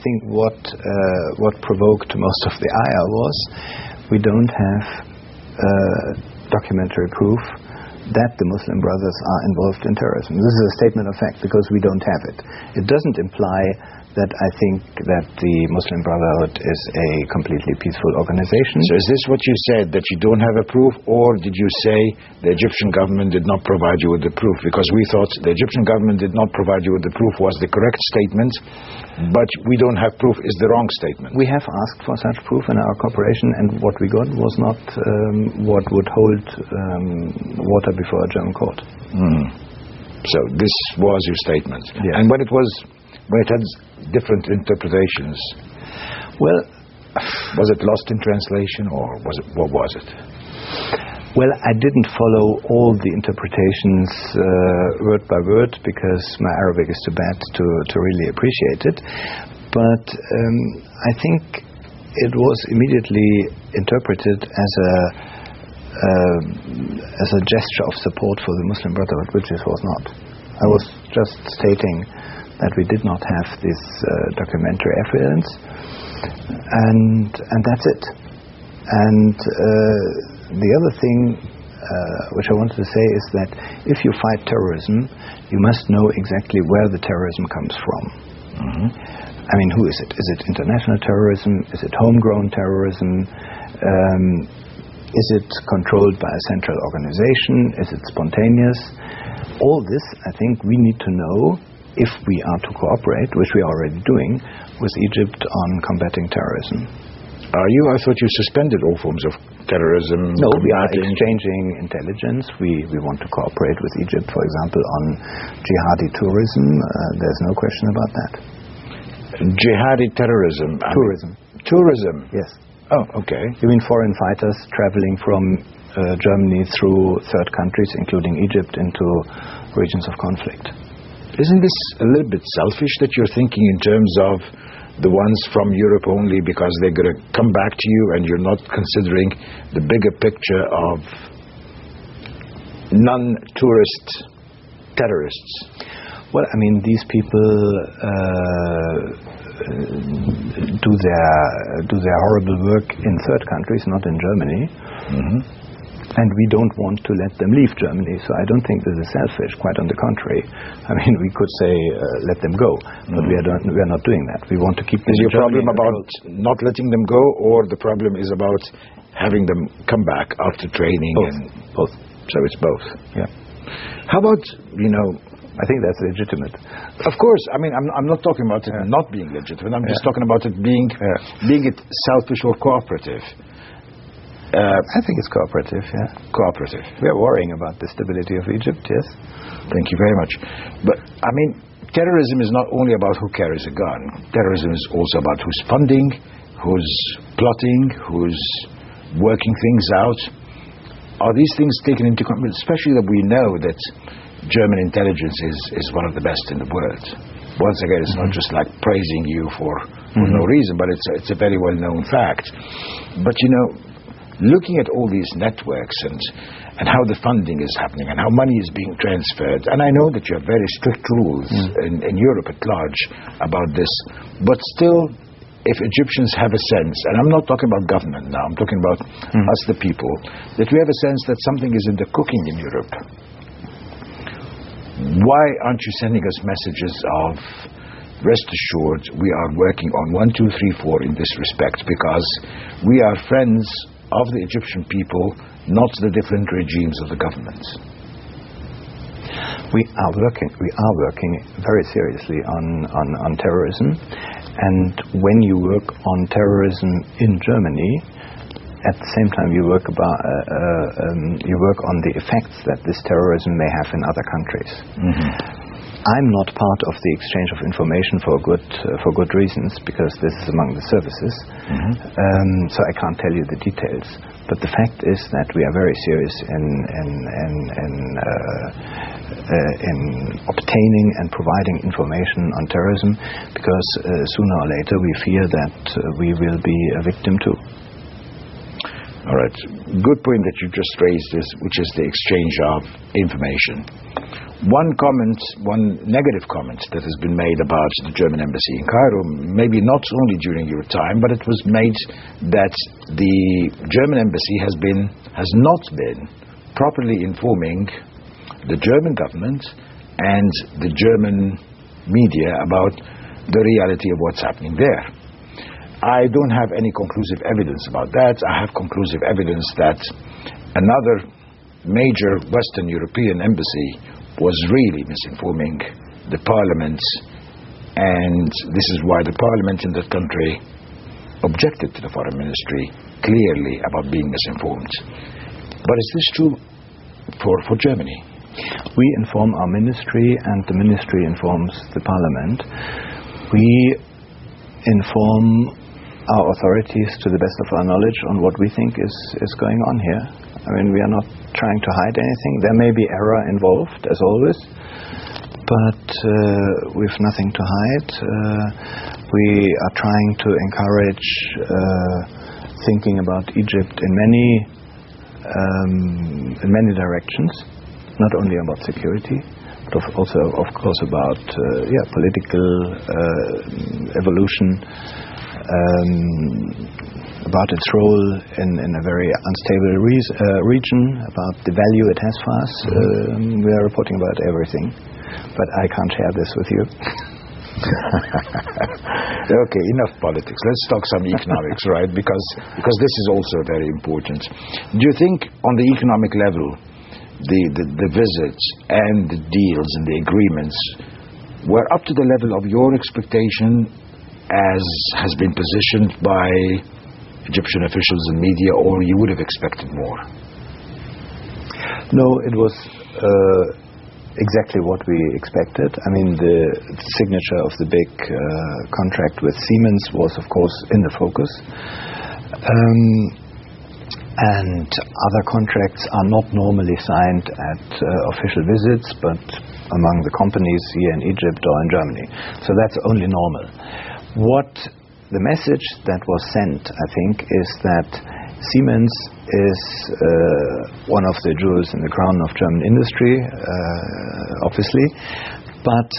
think what provoked most of the ire was we don't have documentary proof that the Muslim Brothers are involved in terrorism. This is a statement of fact because we don't have it. It doesn't imply that I think that the Muslim Brotherhood is a completely peaceful organization. So is this what you said, that you don't have a proof, or did you say the Egyptian government did not provide you with the proof? Because we thought the Egyptian government did not provide you with the proof was the correct statement, but we don't have proof is the wrong statement. We have asked for such proof in our cooperation, and what we got was not what would hold water before a German court. So this was your statement. Yes. And when it had different interpretations, well, was it lost in translation, or what was it? Well, I didn't follow all the interpretations word by word because my Arabic is too bad to really appreciate it. But I think it was immediately interpreted as a gesture of support for the Muslim Brotherhood, which it was not. I was just stating that we did not have this documentary evidence, and that's it. And the other thing which I wanted to say is that if you fight terrorism, you must know exactly where the terrorism comes from. I mean, who is it? Is it international terrorism? Is it homegrown terrorism? Is it controlled by a central organization? Is it spontaneous? All this, I think, we need to know if we are to cooperate, which we are already doing, with Egypt on combating terrorism. Are you? I thought you suspended all forms of terrorism. No, we are exchanging intelligence. We want to cooperate with Egypt, for example, on jihadi tourism. There's no question about that. Jihadi terrorism? Tourism? Yes. Oh, okay. You mean foreign fighters traveling from Germany through third countries, including Egypt, into regions of conflict. Isn't this a little bit selfish that you're thinking in terms of the ones from Europe only because they're going to come back to you and you're not considering the bigger picture of non-tourist terrorists? Well, I mean, these people do their horrible work in third countries, not in Germany. And we don't want to let them leave Germany. So I don't think this is selfish, quite on the contrary. I mean, we could say, let them go, but we are not doing that. We want to keep them in Germany. Is your problem about not letting them go, or the problem is about having them come back after training? Both. So it's both. Yeah. How about, I think that's legitimate. Of course. I mean, I'm not talking about it not being legitimate. I'm just talking about it being it selfish or cooperative. I think it's cooperative, Cooperative. We are worrying about the stability of Egypt, yes. Thank you very much. But, I mean, terrorism is not only about who carries a gun. Terrorism is also about who's funding, who's plotting, who's working things out. Are these things taken into account? Especially that we know that German intelligence is one of the best in the world. Once again, it's not just like praising you for no reason, but it's a very well-known fact. But, looking at all these networks and how the funding is happening and how money is being transferred, and I know that you have very strict rules in Europe at large about this, but still, if Egyptians have a sense, and I'm not talking about government now, I'm talking about us the people, that we have a sense that something is in the cooking in Europe, why aren't you sending us messages of rest assured we are working on 1, 2, 3, 4 in this respect, because we are friends of the Egyptian people, not the different regimes of the governments? We are working very seriously on terrorism, and when you work on terrorism in Germany, at the same time you work on the effects that this terrorism may have in other countries. I'm not part of the exchange of information for good reasons, because this is among the services. So I can't tell you the details. But the fact is that we are very serious in obtaining and providing information on terrorism, because sooner or later we fear that we will be a victim too. All right. Good point that you just raised, which is the exchange of information. One negative comment that has been made about the German embassy in Cairo, maybe not only during your time, but it was made that the German embassy has not been properly informing the German government and the German media about the reality of what's happening there. I don't have any conclusive evidence about that. I have conclusive evidence that another major Western European embassy was really misinforming the parliament, and this is why the parliament in that country objected to the foreign ministry clearly about being misinformed. But is this true for Germany? We inform our ministry, and the ministry informs the parliament. We inform our authorities to the best of our knowledge on what we think is going on here. I mean, we are not trying to hide anything. There may be error involved, as always, but we've nothing to hide. We are trying to encourage thinking about Egypt in many directions, not only about security, but also, of course, about political evolution, about its role in a very unstable region, about the value it has for us. We are reporting about everything, but I can't share this with you. Okay, enough politics. Let's talk some economics, right? Because this is also very important. Do you think on the economic level, the visits and the deals and the agreements were up to the level of your expectation, as has been positioned by Egyptian officials and media, or you would have expected more? No, it was exactly what we expected. I mean, the signature of the big contract with Siemens was, of course, in the focus. And other contracts are not normally signed at official visits, but among the companies here in Egypt or in Germany. So that's only normal. What the message that was sent, I think, is that Siemens is one of the jewels in the crown of German industry, obviously, but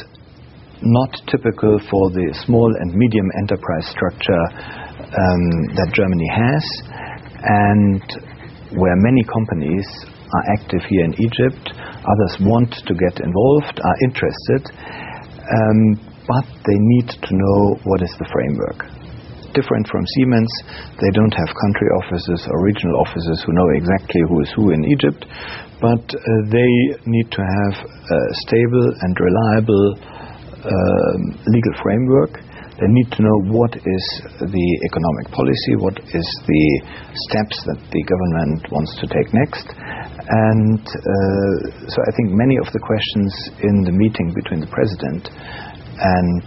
not typical for the small and medium enterprise structure that Germany has, and where many companies are active here in Egypt. Others want to get involved, are interested, but they need to know what is the framework. Different from Siemens, they don't have country offices or regional offices who know exactly who is who in Egypt, but they need to have a stable and reliable legal framework. They need to know what is the economic policy, what is the steps that the government wants to take next. And so I think many of the questions in the meeting between the president and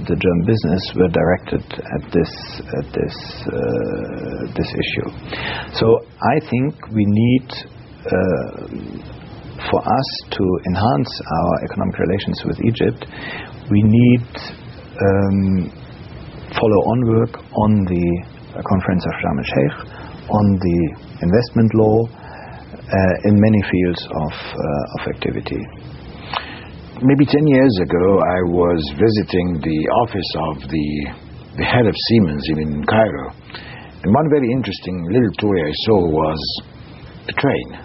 the German business were directed at this issue. So I think we need, for us to enhance our economic relations with Egypt, we need follow-on work on the conference of Sharm el-Sheikh, on the investment law, in many fields of activity. Maybe 10 years ago, I was visiting the office of the head of Siemens in Cairo, and one very interesting little toy I saw was a train.